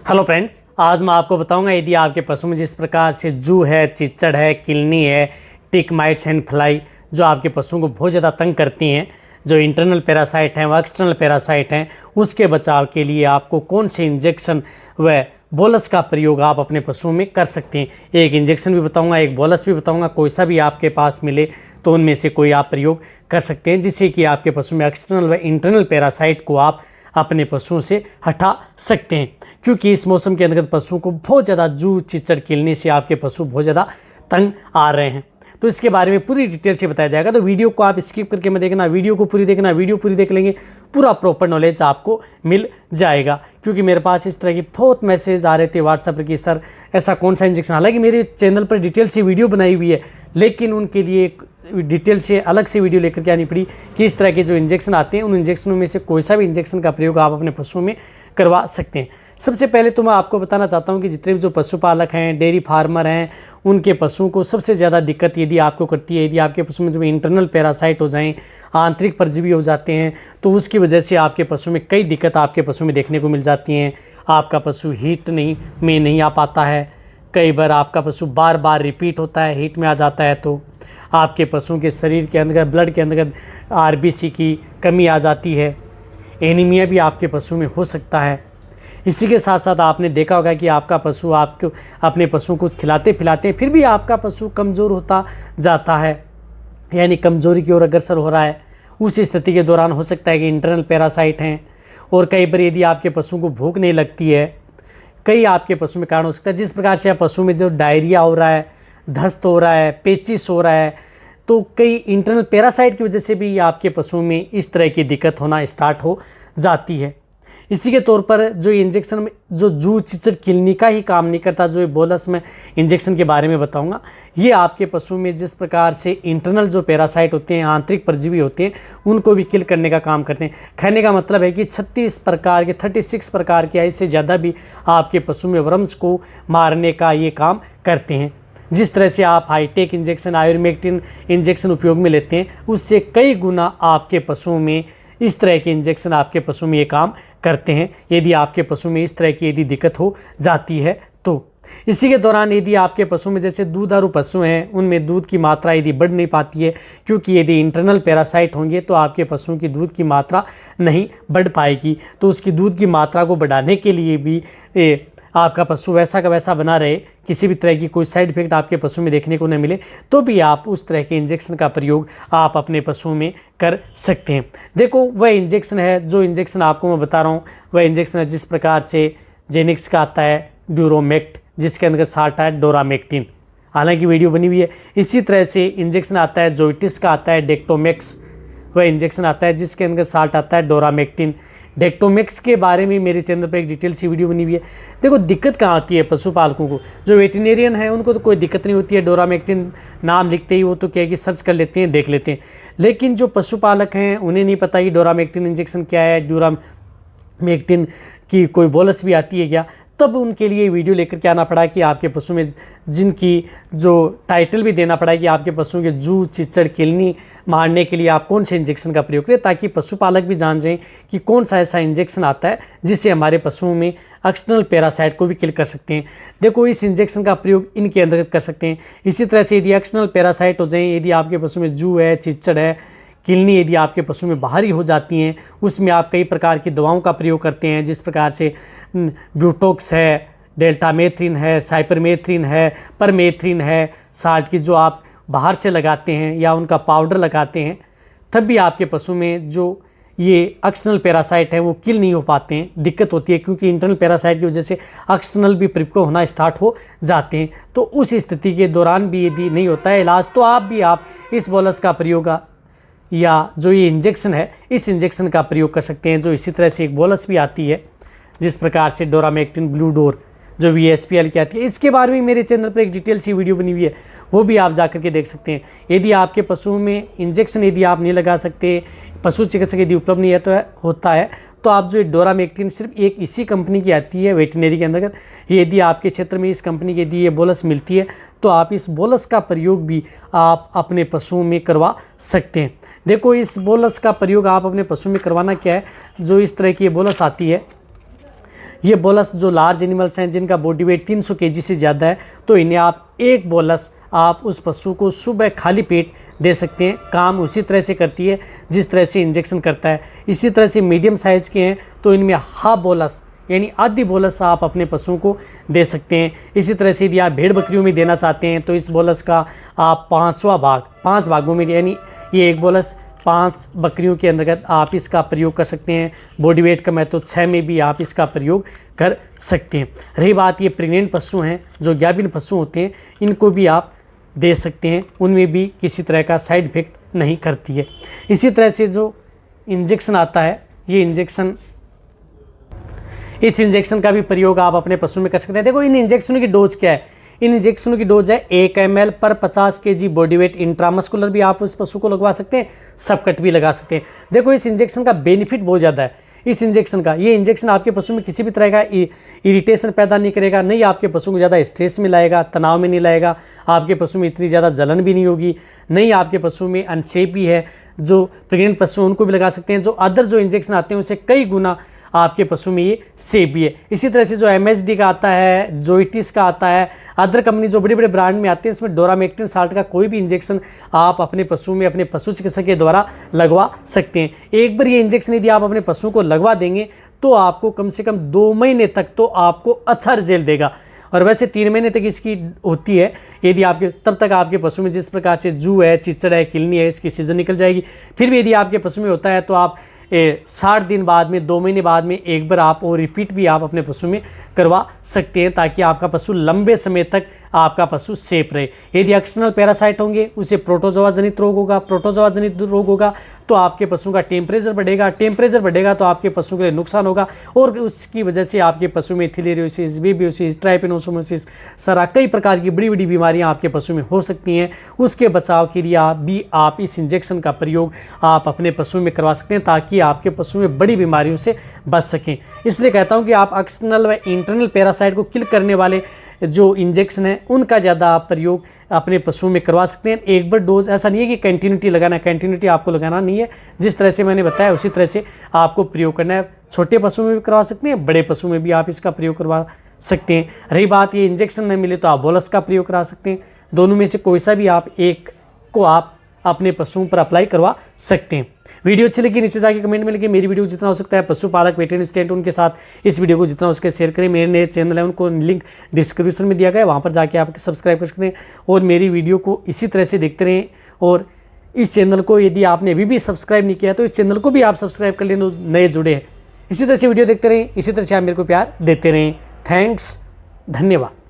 Hello friends, आज मैं आपको बताऊंगा यदि आपके पशु में जिस प्रकार से जू है, चिच्चड़ है, किलनी है, टिक माइट्स एंड फ्लाई जो आपके पशुओं को बहुत ज़्यादा तंग करती हैं, जो इंटरनल पैरासाइट हैं व एक्सटर्नल पैरासाइट हैं, उसके बचाव के लिए आपको कौन से इंजेक्शन व बोलस का प्रयोग आप अपने पशुओं में कर सकते हैं। एक इंजेक्शन भी बताऊंगा, एक बोलस भी बताऊंगा, कोई सा भी आपके पास मिले तो उनमें से कोई आप प्रयोग कर सकते हैं, जिससे कि आपके पशु में एक्सटर्नल व इंटरनल पैरासाइट को आप अपने पशुओं से हटा सकते हैं। क्योंकि इस मौसम के अंतर्गत पशुओं को बहुत ज़्यादा जू, चिच्चड़, किलनी से आपके पशु बहुत ज़्यादा तंग आ रहे हैं, तो इसके बारे में पूरी डिटेल से बताया जाएगा। तो वीडियो को आप स्किप करके मत देखना, वीडियो को पूरी देखना, वीडियो पूरी देख लेंगे पूरा प्रॉपर नॉलेज आपको मिल जाएगा। क्योंकि मेरे पास इस तरह की बहुत मैसेज आ रहे थे व्हाट्सएप पर कि सर ऐसा कौन सा इंजेक्शन, हालांकि मेरे चैनल पर डिटेल से वीडियो बनाई हुई है, लेकिन उनके लिए एक डिटेल से अलग से वीडियो लेकर के आनी पड़ी कि इस तरह के जो इंजेक्शन आते हैं उन इंजेक्शनों में से कोई सा भी इंजेक्शन का प्रयोग आप अपने पशुओं में करवा सकते हैं। सबसे पहले तो मैं आपको बताना चाहता हूं कि जितने भी जो पशुपालक हैं, डेयरी फार्मर हैं, उनके पशुओं को सबसे ज़्यादा दिक्कत यदि आपको करती है, यदि आपके पशु में जो इंटरनल पैरासाइट हो जाएं, आंतरिक परजीवी हो जाते हैं, तो उसकी वजह से आपके पशु में कई दिक्कत आपके पशु में देखने को मिल जाती हैं। आपका पशु हीट नहीं आ पाता है, कई बार आपका पशु बार बार रिपीट होता है, हीट में आ जाता है, तो आपके पशुओं के शरीर के अंदर, ब्लड के अंदर आरबीसी की कमी आ जाती है, एनीमिया भी आपके पशु में हो सकता है। इसी के साथ साथ आपने देखा होगा कि आपका पशु आपको अपने पशुओं को खिलाते पिलाते हैं, फिर भी आपका पशु कमज़ोर होता जाता है, यानी कमज़ोरी की ओर अग्रसर हो रहा है। उस स्थिति के दौरान हो सकता है कि इंटरनल पैरासाइट हैं, और कई बार यदि आपके पशु को भूख नहीं लगती है, कई आपके पशु में कारण हो सकता है। जिस प्रकार से आप पशु में जो डायरिया हो रहा है, दस्त हो रहा है, पेचिस हो रहा है, तो कई इंटरनल पैरासाइट की वजह से भी आपके पशुओं में इस तरह की दिक्कत होना स्टार्ट हो जाती है। इसी के तौर पर जो इंजेक्शन में जो जू, चिच्चड़, किलनी का ही काम नहीं करता, जो बोलस में इंजेक्शन के बारे में बताऊंगा, ये आपके पशु में जिस प्रकार से इंटरनल जो पैरासाइट होते हैं, आंतरिक परजीवी होते हैं, उनको भी किल करने का काम करते हैं। कहने का मतलब है कि 36 प्रकार के इससे ज़्यादा भी आपके पशु में वर्म्स को मारने का ये काम करते हैं। जिस तरह से आप हाईटेक इंजेक्शन, आयुर्मेक्टिन इंजेक्शन उपयोग में लेते हैं, उससे कई गुना आपके पशुओं में इस तरह के इंजेक्शन आपके पशु में ये काम करते हैं, यदि आपके पशु में इस तरह की यदि दिक्कत हो जाती है तो। इसी के दौरान यदि आपके पशु में जैसे दूधारू पशु हैं, उनमें दूध की मात्रा यदि बढ़ नहीं पाती है, क्योंकि यदि इंटरनल पैरासाइट होंगे तो आपके पशुओं की दूध की मात्रा नहीं बढ़ पाएगी, तो उसकी दूध की मात्रा को बढ़ाने के लिए भी आपका पशु वैसा का वैसा बना रहे, किसी भी तरह की कोई साइड इफेक्ट आपके पशु में देखने को न मिले, तो भी आप उस तरह के इंजेक्शन का प्रयोग आप अपने पशुओं में कर सकते हैं। देखो, वह इंजेक्शन है, जो इंजेक्शन आपको मैं बता रहा हूँ, वह इंजेक्शन है जिस प्रकार से जेनिक्स का आता है ड्यूरोमेक्ट, जिसके अंदर साल्ट है डोरामेक्टिन, हालांकि वीडियो बनी हुई है। इसी तरह से इंजेक्शन आता है जोइटिस का, आता है डेक्टोमेक्स, वह इंजेक्शन आता है जिसके अंदर साल्ट आता है डोरामेक्टिन। डेक्टोमेक्स के बारे में मेरे चैनल पर एक डिटेल सी वीडियो बनी हुई है। देखो, दिक्कत कहाँ आती है पशुपालकों को, जो वेटरनेरियन है उनको तो कोई दिक्कत नहीं होती है, डोरामेक्टिन नाम लिखते ही वो तो क्या है कि सर्च कर लेते हैं, देख लेते हैं। लेकिन जो पशुपालक हैं उन्हें नहीं पता कि डोरामेक्टिन इंजेक्शन क्या है, ड्यूरामेक्टिन की कोई बोलस भी आती है क्या, तब उनके लिए वीडियो लेकर के आना पड़ा कि आपके पशु में, जिनकी जो टाइटल भी देना पड़ा कि आपके पशुओं के जू, चिच्चड़, किलनी मारने के लिए आप कौन से इंजेक्शन का प्रयोग करें, ताकि पशुपालक भी जान जाएं कि कौन सा ऐसा इंजेक्शन आता है जिससे हमारे पशुओं में एक्सटर्नल पैरासाइट को भी किल कर सकते हैं। देखो, इस इंजेक्शन का प्रयोग इनके अंतर्गत कर सकते हैं। इसी तरह से यदि एक्सटर्नल पैरासाइट हो जाएँ, यदि आपके पशु में जू है, चिच्चड़ है, किलनी यदि आपके पशु में बाहरी हो जाती हैं, उसमें आप कई प्रकार की दवाओं का प्रयोग करते हैं, जिस प्रकार से ब्यूटोक्स है, डेल्टामेथ्रिन है, साइपरमेथ्रिन है, परमेथ्रिन है, साल्ट की जो आप बाहर से लगाते हैं या उनका पाउडर लगाते हैं, तब भी आपके पशु में जो ये एक्सटर्नल पैरासाइट है वो किल नहीं हो पाते हैं, दिक्कत होती है, क्योंकि इंटरनल पैरासाइट की वजह से एक्सटर्नल भी परिपक्व होना स्टार्ट हो जाते हैं। तो उस स्थिति के दौरान भी यदि नहीं होता है इलाज, तो आप इस बोलस का प्रयोग या जो ये इंजेक्शन है, इस इंजेक्शन का प्रयोग कर सकते हैं। जो इसी तरह से एक बोलस भी आती है जिस प्रकार से डोरामेक्टिन ब्लू डोर, जो VHPL की आती है, इसके बारे में मेरे चैनल पर एक डिटेल सी वीडियो बनी हुई है, वो भी आप जाकर के देख सकते हैं। यदि आपके पशुओं में इंजेक्शन यदि आप नहीं लगा सकते, पशु चिकित्सक यदि उपलब्ध नहीं है तो होता है, तो आप जो डोरामेक्टिन सिर्फ एक इसी कंपनी की आती है वेटनरी के अंतर्गत, यदि आपके क्षेत्र में इस कंपनी की यदि ये बोलस मिलती है तो आप इस बोलस का प्रयोग भी आप अपने पशुओं में करवा सकते हैं। देखो, इस बोलस का प्रयोग आप अपने पशु में करवाना क्या है, जो इस तरह की ये बोलस आती है, ये बोलस जो लार्ज एनिमल्स हैं जिनका बॉडी वेट 300 kg से ज़्यादा है, तो इन्हें आप एक बोलस आप उस पशु को सुबह खाली पेट दे सकते हैं। काम उसी तरह से करती है जिस तरह से इंजेक्शन करता है। इसी तरह से मीडियम साइज़ के हैं तो इनमें हाफ बोलस यानी आधी बोलस आप अपने पशुओं को दे सकते हैं। इसी तरह से यदि आप भेड़ बकरियों में देना चाहते हैं तो इस बोलस का आप 5 भागों में, यानी ये एक बोलस 5 बकरियों के अंतर्गत आप इसका प्रयोग कर सकते हैं। बॉडी वेट कम है तो 6 में भी आप इसका प्रयोग कर सकते हैं। रही बात ये प्रेग्नेंट पशु हैं जो गाभिन पशु होते हैं, इनको भी आप दे सकते हैं, उनमें भी किसी तरह का साइड इफेक्ट नहीं करती है। इसी तरह से जो इंजेक्शन आता है, ये इंजेक्शन, इस इंजेक्शन का भी प्रयोग आप अपने पशु में कर सकते हैं। देखो इन इंजेक्शनों की डोज क्या है, इन इंजेक्शनों की डोज है 1 ml पर 50 kg बॉडी वेट। इंट्रामस्कुलर भी आप उस पशु को लगवा सकते हैं, सबकट भी लगा सकते हैं। देखो इस इंजेक्शन का बेनिफिट बहुत ज़्यादा है। इस इंजेक्शन का, ये इंजेक्शन आपके पशु में किसी भी तरह का इरिटेशन पैदा नहीं करेगा, नहीं आपके पशु को ज़्यादा स्ट्रेस में लाएगा, तनाव में नहीं लाएगा, आपके पशु में इतनी ज़्यादा जलन भी नहीं होगी, नहीं आपके पशु में अनसेफ भी है। जो प्रेग्नेंट पशु उनको भी लगा सकते हैं। जो अदर जो इंजेक्शन आते हैं उससे कई गुना आपके पशु में ये सेफ भी है। इसी तरह से जो MSD का आता है, जोइटिस का आता है, अदर कंपनी जो बड़े बड़े ब्रांड में आते हैं, उसमें डोरामेक्टिन साल्ट का कोई भी इंजेक्शन आप अपने पशु में अपने पशु चिकित्सक के द्वारा लगवा सकते हैं। एक बार ये इंजेक्शन यदि आप अपने पशु को लगवा देंगे तो आपको कम से कम 2 महीने तक तो आपको अच्छा रिजल्ट देगा। और वैसे 3 महीने तक इसकी होती है। यदि आपके तब तक आपके पशु में जिस प्रकार से जू है, चिचड़ है, किलनी है, इसकी सीजन निकल जाएगी। फिर भी यदि आपके पशु में होता है तो आप 60 दिन बाद में, 2 महीने बाद में एक बार आप वो रिपीट भी आप अपने पशु में करवा सकते हैं, ताकि आपका पशु लंबे समय तक आपका पशु सेफ रहे। यदि एक्सटर्नल पैरासाइट होंगे, उसे प्रोटोजोआ जनित रोग होगा, प्रोटोजोआ जनित रोग होगा तो आपके पशु का टेम्परेचर बढ़ेगा, टेम्परेचर बढ़ेगा तो आपके पशु के लिए नुकसान होगा, और उसकी वजह से आपके पशु में थिलेरियोसिस, बेबियोसिस, ट्राइपेनोसोमोसिस, सारा कई प्रकार की बड़ी बड़ी बीमारियां आपके पशु में हो सकती हैं। उसके बचाव के लिए आप इस इंजेक्शन का प्रयोग आप अपने पशु में करवा सकते हैं, ताकि आपके पशु में बड़ी बीमारियों से बच सकें। इसलिए कहता हूं कि आप एक्सटर्नल व इंटरनल पैरासाइट को किल करने वाले जो इंजेक्शन है उनका ज़्यादा आप प्रयोग अपने पशुओं में करवा सकते हैं। एक बार डोज, ऐसा नहीं है कि कंटिन्यूटी लगाना है, कंटिन्यूटी आपको लगाना नहीं है। जिस तरह से मैंने बताया उसी तरह से आपको प्रयोग करना है। छोटे पशु में भी करवा सकते हैं, बड़े पशु में भी आप इसका प्रयोग करवा सकते हैं। रही बात ये इंजेक्शन नहीं मिले तो आप बोलस का प्रयोग करा सकते हैं। दोनों में से कोई सा भी आप एक को आप अपने पशुओं पर अप्लाई करवा सकते हैं। वीडियो अच्छी लगी नीचे जाके कमेंट में लिखिए। मेरी वीडियो जितना हो सकता है पशुपालक, वेटरनरी स्टूडेंट, उनके साथ इस वीडियो को जितना हो सके शेयर करें। मेरे नए चैनल है उनको लिंक डिस्क्रिप्शन में दिया गया है, वहाँ पर जाके आप सब्सक्राइब कर सकते हैं और मेरी वीडियो को इसी तरह से देखते रहें। और इस चैनल को यदि आपने अभी भी सब्सक्राइब नहीं किया तो इस चैनल को भी आप सब्सक्राइब कर लें, नए जुड़े हैं। इसी तरह से वीडियो देखते रहें, इसी तरह से आप मेरे को प्यार देते रहें। थैंक्स, धन्यवाद।